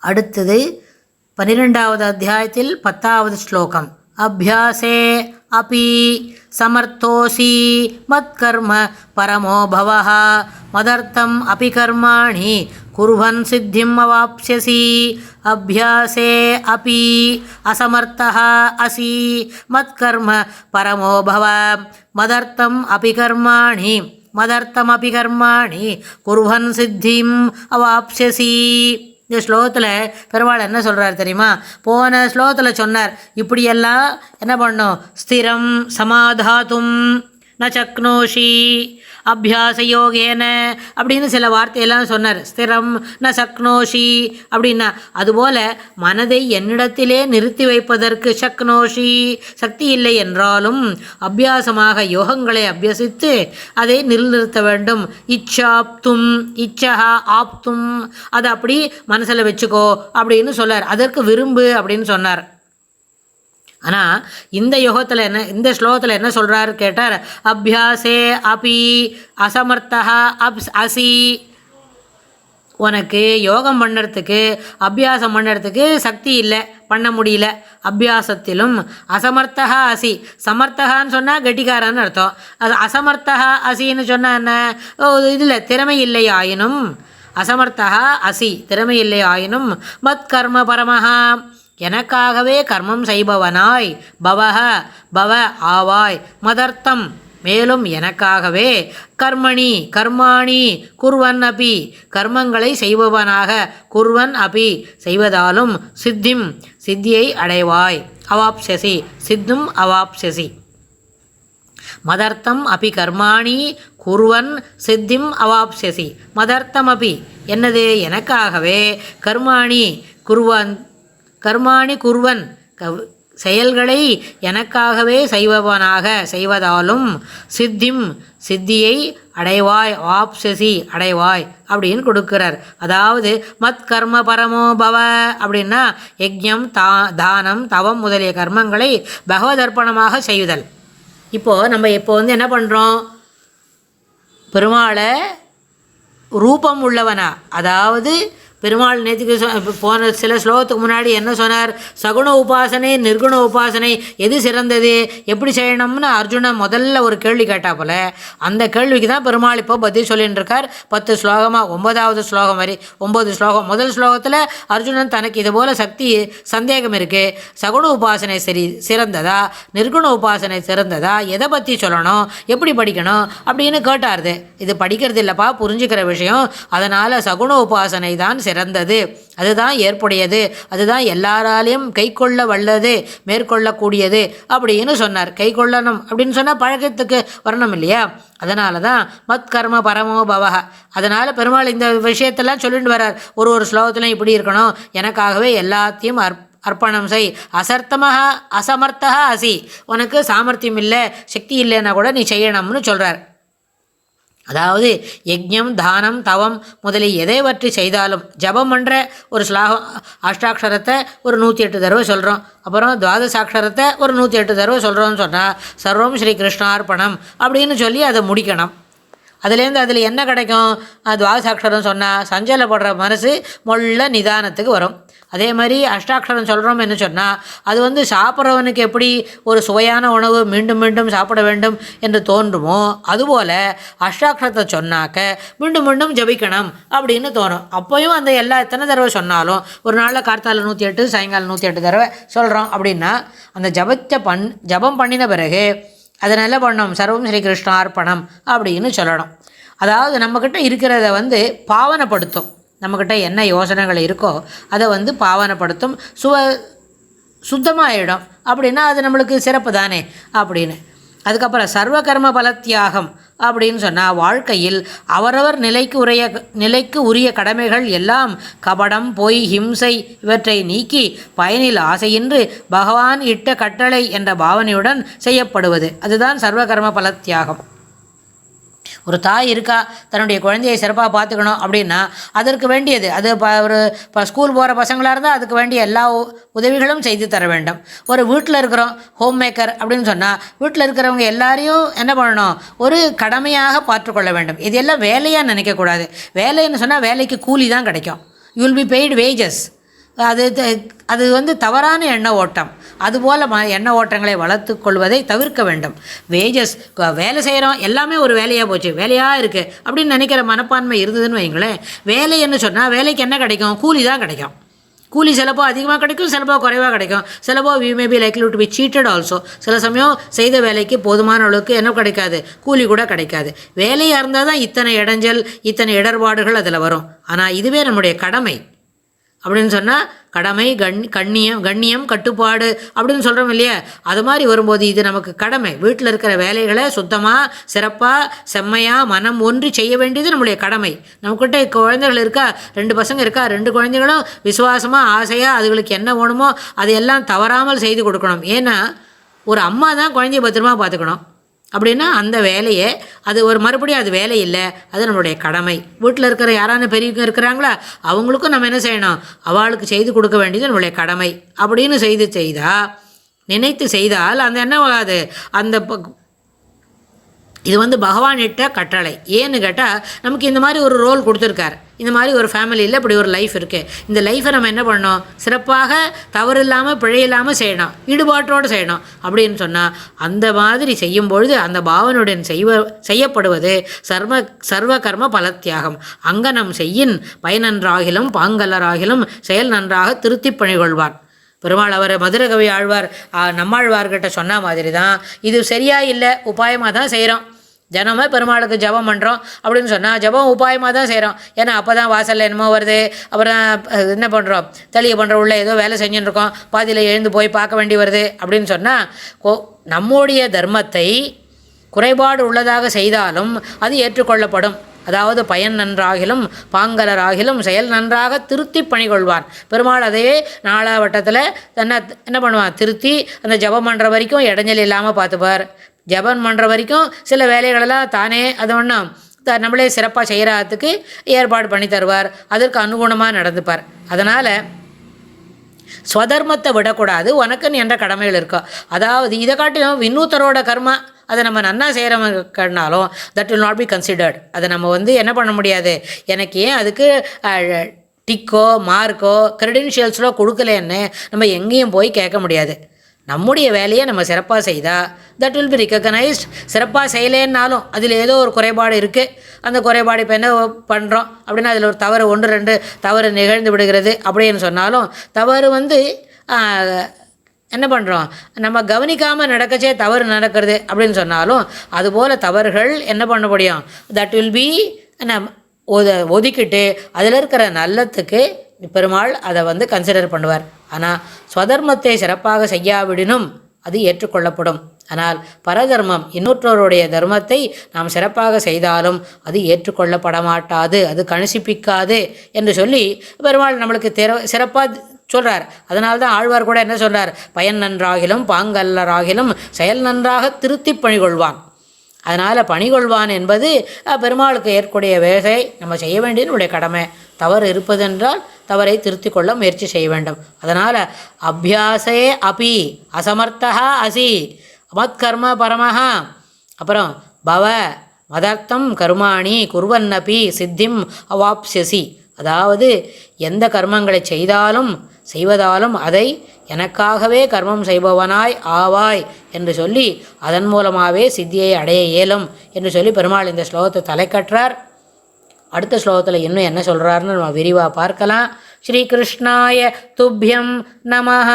அடுத்தது 12வது அத்தியாயத்தில் 10வது ஸ்லோகம். அபியாசே அபி சமர்த்தோசி மத்கர்ம பரமோ பவஹ மதர்த்தம் அபி கர்மாணி குர்வன் சித்திம் அவாப்ஸ்யசி. அபியாசே அபி அசமர்த்தः அசி மத்கர்ம பரமோ பவ மதர்த்தம் அபி கர்மாணி மதர்த்தமபி கர்மாணி குர்வன் சித்திம் அவாப்ஸ்யசி. இந்த ஸ்லோகத்தில் பெருமாள் என்ன சொல்கிறார் தெரியுமா? போன ஸ்லோகத்தில் சொன்னார், இப்படியெல்லாம் என்ன பண்ணும், ஸ்திரம் சமாதாத்தும் ந சக்னோஷி அபியாச யோகேன அப்படின்னு சில வார்த்தையெல்லாம் சொன்னார். ஸ்திரம் ந சக்னோஷி அப்படின்னா அதுபோல் மனதை என்னிடத்திலே நிறுத்தி வைப்பதற்கு சக்னோஷி சக்தி இல்லை என்றாலும் அபியாசமாக யோகங்களை அபியசித்து அதை நிறுத்த வேண்டும். இச்சாப்தும் இச்சா ஆப்தும் அதை அப்படி மனசில் வச்சுக்கோ அப்படின்னு சொன்னார். அதற்கு விரும்பு அப்படின்னு சொன்னார். ஆனால் இந்த யோகத்தில் என்ன, இந்த ஸ்லோகத்தில் என்ன சொல்கிறாரு கேட்டார், அபியாசே அபி அசமர்த்தா அசி. உனக்கு யோகம் பண்ணுறதுக்கு அபியாசம் பண்ணுறதுக்கு சக்தி இல்லை, பண்ண முடியல. அபியாசத்திலும் அசமர்த்தா அசி. சமர்த்தகான்னு சொன்னால் கெட்டிக்காரன்னு அர்த்தம். அது அசமர்த்தா அசின்னு சொன்னால் என்ன, இதில் திறமை இல்லை ஆயினும் அசமர்த்தா அசி திறமை இல்லை ஆயினும் மத் கர்ம பரமஹா எனக்காகவே கர்மம் செய்பவனாய் பவஹ பவ ஆவாய் மதர்த்தம் மேலும் எனக்காகவே கர்மணி கர்மாணி குர்வன் அபி கர்மங்களை செய்பவனாக குர்வன் அபி செய்வதாலும் சித்திம் சித்தியை அடைவாய் அவாப்ஸ்யசி சித்தும் அவாப்ஸ்யசி. மதர்த்தம் அபி கர்மாணி குர்வன் சித்திம் அவாப்ஸ்யசி. மதர்த்தம் அபி என்னது, எனக்காகவே கர்மாணி குர்வன் செயல்களை எனக்காகவே செய்பவனாக செய்வதாலும் சித்திம் சித்தியை அடைவாய் ஆப்சசி அடைவாய் அப்படின்னு கொடுக்கிறார். அதாவது மத் கர்ம பரமோ பவ அப்படின்னா யஜ்ஞம் தானம் தவம் முதலிய கர்மங்களை பகவதர்ப்பணமாக செய்தல். இப்போது நம்ம என்ன பண்ணுறோம், பெருமாளை ரூபம் உள்ளவனா, அதாவது பெருமாள் நேற்றுக்கு போன சில ஸ்லோகத்துக்கு முன்னாடி என்ன சொன்னார், சகுண உபாசனை நிர்குண உபாசனை எது சிறந்தது, எப்படி செய்யணும்னு அர்ஜுனன் முதல்ல ஒரு கேள்வி கேட்டா போல அந்த கேள்விக்கு தான் பெருமாள் இப்போ பதில் சொல்லின்னு இருக்கார். 10 ஸ்லோகமாக 9வது ஸ்லோகம் வரை 9 ஸ்லோகம். முதல் ஸ்லோகத்தில் அர்ஜுனன் தனக்கு இது போல் சக்தி சந்தேகம் இருக்குது, சகுண உபாசனை சிறந்ததா நிர்குண உபாசனை சிறந்ததா, எதை பற்றி சொல்லணும், எப்படி படிக்கணும் அப்படின்னு கேட்டாருது. இது படிக்கிறது இல்லைப்பா, புரிஞ்சுக்கிற விஷயம். அதனால் சகுண உபாசனை தான் சிறந்தது, அதுதான் ஏற்புடையது, அதுதான் எல்லாராலையும் கை கொள்ள வல்லது மேற்கொள்ளக்கூடியது அப்படின்னு சொன்னார். கை கொள்ளணும் அப்படின்னு சொன்னால் பழக்கத்துக்கு வரணும் இல்லையா? அதனால தான் மத் கர்ம பரமோ பவஹ. அதனால் பெருமாள் இந்த விஷயத்தெல்லாம் சொல்லிட்டு வர்றார். ஒரு ஸ்லோகத்திலும் இப்படி இருக்கணும், எனக்காகவே எல்லாத்தையும் அர்ப்பணம் செய். அசமர்த்தா அசி, உனக்கு சாமர்த்தியம் இல்லை சக்தி இல்லைன்னா கூட நீ செய்யணும்னு சொல்கிறார். அதாவது யஜ்ஞம் தானம் தவம் முதலில் எதை பற்றி செய்தாலும் ஜபம் பண்ணுற ஒரு அஷ்டாட்சரத்தை ஒரு 108 தடவை சொல்கிறோம், அப்புறம் துவாதசாட்சரத்தை ஒரு 108 தடவை சொல்கிறோம்னு சொன்னால் சர்வம் ஸ்ரீ கிருஷ்ணார்ப்பணம் அப்படின்னு சொல்லி அதை முடிக்கணும். அதில் என்ன கிடைக்கும், துவாதசாட்சரம் சொன்னால் சஞ்சலப்படுற மனசு மொள்ள நிதானத்துக்கு வரும். அதே மாதிரி அஷ்டாட்சரம் சொல்கிறோம் என்ன சொன்னால் அது சாப்பிட்றவனுக்கு எப்படி ஒரு சுவையான உணவு மீண்டும் மீண்டும் சாப்பிட வேண்டும் என்று தோன்றுமோ அதுபோல் அஷ்டாட்சரத்தை சொன்னாக்க மீண்டும் மீண்டும் ஜபிக்கணும் அப்படின்னு தோணும். அப்போயும் அந்த எத்தனை தடவை சொன்னாலும் ஒரு நாளில் கார்த்தால 108 சாயங்காலம் 108 தடவை சொல்கிறோம் அப்படின்னா அந்த ஜபம் பண்ணின பிறகு அதை நல்லா பண்ணணும், சர்வம் ஸ்ரீ கிருஷ்ணார்ப்பணம் அப்படின்னு சொல்லணும். அதாவது நம்மக்கிட்ட இருக்கிறத பாவனைப்படுத்தும். நம்மக்கிட்ட என்ன யோசனைகள் இருக்கோ அதை பாவனைப்படுத்தும், சுத்தமாகிடும். அப்படின்னா அது நம்மளுக்கு சிறப்பு தானே அப்படின்னு. அதுக்கப்புறம் சர்வகர்ம பலத்தியாகம் அப்படின்னு சொன்னால் வாழ்க்கையில் அவரவர் நிலைக்கு உரிய கடமைகள் எல்லாம் கபடம் பொய் ஹிம்சை இவற்றை நீக்கி பயனில் ஆசையின்றி பகவான் இட்ட கட்டளை என்ற பாவனையுடன் செய்யப்படுவது, அதுதான் சர்வகர்ம பலத்தியாகம். ஒரு தாய் இருக்கா, தன்னுடைய குழந்தையை சிறப்பாக பார்த்துக்கணும் அப்படின்னா அதற்கு வேண்டியது அது ஒரு ஸ்கூல் போகிற பசங்களாக இருந்தால் அதுக்கு வேண்டிய எல்லா உதவிகளும் செய்து தர வேண்டும். ஒரு வீட்டில் இருக்கிறோம் ஹோம் மேக்கர் அப்படின்னு சொன்னால் வீட்டில் இருக்கிறவங்க எல்லாரையும் என்ன பண்ணணும், ஒரு கடமையாக பார்த்துக்கொள்ள வேண்டும். இது எல்லாம் வேலையாக நினைக்கக்கூடாது. வேலைன்னு சொன்னால் வேலைக்கு கூலி தான் கிடைக்கும், you will be paid wages. அது வந்து தவறான எண்ண ஓட்டம். அதுபோல் எண்ண ஓட்டங்களை வளர்த்து கொள்வதை தவிர்க்க வேண்டும். வேலை செய்கிறோம், எல்லாமே ஒரு வேலையாக போச்சு, வேலையாக இருக்குது அப்படின்னு நினைக்கிற மனப்பான்மை இருந்ததுன்னு வைங்களேன், வேலைன்னு சொன்னால் வேலைக்கு என்ன கிடைக்கும்? கூலி தான் கிடைக்கும். கூலி சிலப்போ அதிகமாக கிடைக்கும், சிலப்போ குறைவாக கிடைக்கும். சிலப்போ we may be likely to be seated also. சில சமயம் செய்த வேலைக்கு போதுமான அளவுக்கு என்ன கிடைக்காது? கூலி கூட கிடைக்காது. வேலையாக இருந்தால் தான் இத்தனை இடைஞ்சல், இத்தனை இடர்பாடுகள் அதில் வரும். ஆனால் இதுவே நம்முடைய கடமை அப்படின்னு சொன்னால், கடமை கண்ணியம் கட்டுப்பாடு அப்படின்னு சொல்கிறோம் இல்லையா? அது மாதிரி வரும்போது இது நமக்கு கடமை. வீட்டில் இருக்கிற வேலைகளை சுத்தமாக சிறப்பாக செம்மையாக மனம் ஒன்றி செய்ய வேண்டியது நம்முடைய கடமை. நம்மக்கிட்ட குழந்தைகள் இருக்கா, 2 பசங்க இருக்கா, 2 குழந்தைகளும் விசுவாசமாக ஆசையாக அதுகளுக்கு என்ன வேணுமோ அதையெல்லாம் தவறாமல் செய்து கொடுக்கணும். ஏன்னா ஒரு அம்மா தான் குழந்தைய பத்திரமா பார்த்துக்கணும். அப்படின்னா அந்த வேலையை அது ஒரு மறுபடியும் அது வேலை இல்லை, அது நம்மளுடைய கடமை. வீட்டில் இருக்கிற யாரான பெரியவங்க இருக்கிறாங்களா, அவங்களுக்கும் நம்ம என்ன செய்யணும்? அவளுக்கு செய்து கொடுக்க வேண்டியது நம்மளுடைய கடமை அப்படின்னு நினைத்து செய்தால் அந்த என்ன ஆகாது? அந்த இது வந்து பகவான் இட்ட கட்டளை. ஏன்னு கேட்டால், நமக்கு இந்த மாதிரி ஒரு ரோல் கொடுத்துருக்கார். இந்த மாதிரி ஒரு ஃபேமிலியில் இப்படி ஒரு லைஃப் இருக்குது. இந்த லைஃப்பை நம்ம என்ன பண்ணணும்? சிறப்பாக தவறு இல்லாமல் பிழை இல்லாமல் செய்யணும், ஈடுபாட்டோடு செய்யணும். அப்படின்னு சொன்னால் அந்த மாதிரி செய்யும்பொழுது அந்த பாவனுடன் செய்யப்படுவது சர்வ கர்ம பலத்தியாகம். அங்கனம் செய்யின் பயனன்றாகிலும் பாங்கல்லராகிலும் செயல் நன்றாக திருத்தி பணிகொள்வான். பெருமாள் அவர் மதுரகவி ஆழ்வார் நம்மாழ்வார்கிட்ட சொன்ன மாதிரி தான், இது சரியா இல்லை, உபாயமாக தான் செய்கிறோம். தினமே பெருமாளுக்கு ஜபம் பண்ணுறோம் அப்படின்னு சொன்னால் ஜபம் உபாயமாக தான் செய்கிறோம். ஏன்னா அப்போ தான் வாசலில் என்னமோ வருது, அப்புறம் என்ன பண்ணுறோம், தெளிய பண்ணுற உள்ள ஏதோ வேலை செஞ்சுன்னு இருக்கோம், பாதியில் எழுந்து போய் பார்க்க வேண்டி வருது அப்படின்னு சொன்னால், நம்முடைய தர்மத்தை குறைபாடு உள்ளதாக செய்தாலும் அது ஏற்றுக்கொள்ளப்படும். அதாவது பயன் நன்றாகிலும் பாங்கலராகிலும் செயல் நன்றாக திருத்தி பணிகொள்வான். பெருமாள் அதையே 4 வட்டத்தில் என்ன பண்ணுவான்? திருத்தி அந்த ஜபம் பண்ணுற வரைக்கும் இடைஞ்சல் இல்லாமல் பார்த்துப்பார். ஜபம் பண்ணுற வரைக்கும் சில வேலைகளெல்லாம் தானே அது ஒன்றும் நம்மளே சிறப்பாக செய்கிறதுக்கு ஏற்பாடு பண்ணி தருவார். அதற்கு அனுகுணமாக நடந்துப்பார். அதனால் ஸ்வதர்மத்தை விடக்கூடாது, உனக்குன்னு என்ற கடமைகள் இருக்கும். அதாவது இதை காட்டிலும் இன்னொருத்தரோட கர்மா அதை நம்ம நன்னா செய்கிறவங்கனாலும் that will not be considered. அதை நம்ம வந்து என்ன பண்ண முடியாது. எனக்கு ஏன் அதுக்கு டிக்கோ மார்க்கோ க்ரெடென்ஷியல்ஸோ கொடுக்கலன்னு நம்ம எங்கேயும் போய் கேட்க முடியாது. நம்முடைய வேலையை நம்ம சிறப்பாக செய்தால் தட் வில் பி ரிகக்னைஸ்ட். சிறப்பாக செய்யலேன்னாலும் அதில் ஏதோ ஒரு குறைபாடு இருக்குது. அந்த குறைபாடு இப்போ என்ன பண்ணுறோம் அப்படின்னா அதில் ஒரு தவறு 1-2 தவறு நிகழ்ந்து விடுகிறது அப்படின்னு சொன்னாலும், தவறு வந்து என்ன பண்ணுறோம், நம்ம கவனிக்காமல் நடக்கச்சே தவறு நடக்கிறது அப்படின்னு சொன்னாலும், அதுபோல் தவறுகள் என்ன பண்ண முடியும்? தட் வில் பி ஒதுக்கிட்டு அதில் இருக்கிற நல்லத்துக்கு பெருமாள் அதை வந்து கன்சிடர் பண்ணுவார். ஆனால் ஸ்வதர்மத்தை சிறப்பாக செய்யாவிடனும் அது ஏற்றுக்கொள்ளப்படும். ஆனால் பரதர்மம் இன்னொருவருடைய தர்மத்தை நாம் சிறப்பாக செய்தாலும் அது ஏற்றுக்கொள்ளப்பட மாட்டாது, அது கணிசிப்பிக்காது என்று சொல்லி பெருமாள் நம்மளுக்கு சிறப்பாக சொல்கிறார். அதனால தான் ஆழ்வார் கூட என்ன சொல்கிறார்? பயன் நன்றாகிலும் பாங்கல்லராகிலும் செயல் நன்றாக திருத்தி பணிகொள்வான். அதனால் பணிகொள்வான் என்பது பெருமாளுக்கு ஏற்கக்கூடிய வேலை நம்ம செய்ய வேண்டியது நம்முடைய கடமை. தவறு இருப்பதென்றால் தவறை திருத்தி கொள்ள முயற்சி செய்ய வேண்டும். அதனால் அபியாசே அபி அசமர்த்தா அசி மத்கர்ம பரமஹா. அப்புறம் பவ மதர்த்தம் கர்மாணி குர்வன்னபி சித்திம் அவாப்ஸ்யசி. அதாவது எந்த கர்மங்களை செய்வதாலும் அதை எனக்காகவே கர்மம் செய்பவனாய் ஆவாய் என்று சொல்லி அதன் மூலமாகவே சித்தியை அடைய இயலும் என்று சொல்லி பெருமாள் இந்த ஸ்லோகத்தை தலைக்கற்றார். அடுத்த ஸ்லோகத்தில் இன்னும் என்ன சொல்கிறாருன்னு நம்ம விரிவாக பார்க்கலாம். ஸ்ரீ கிருஷ்ணாய துப்யம் நமஹ.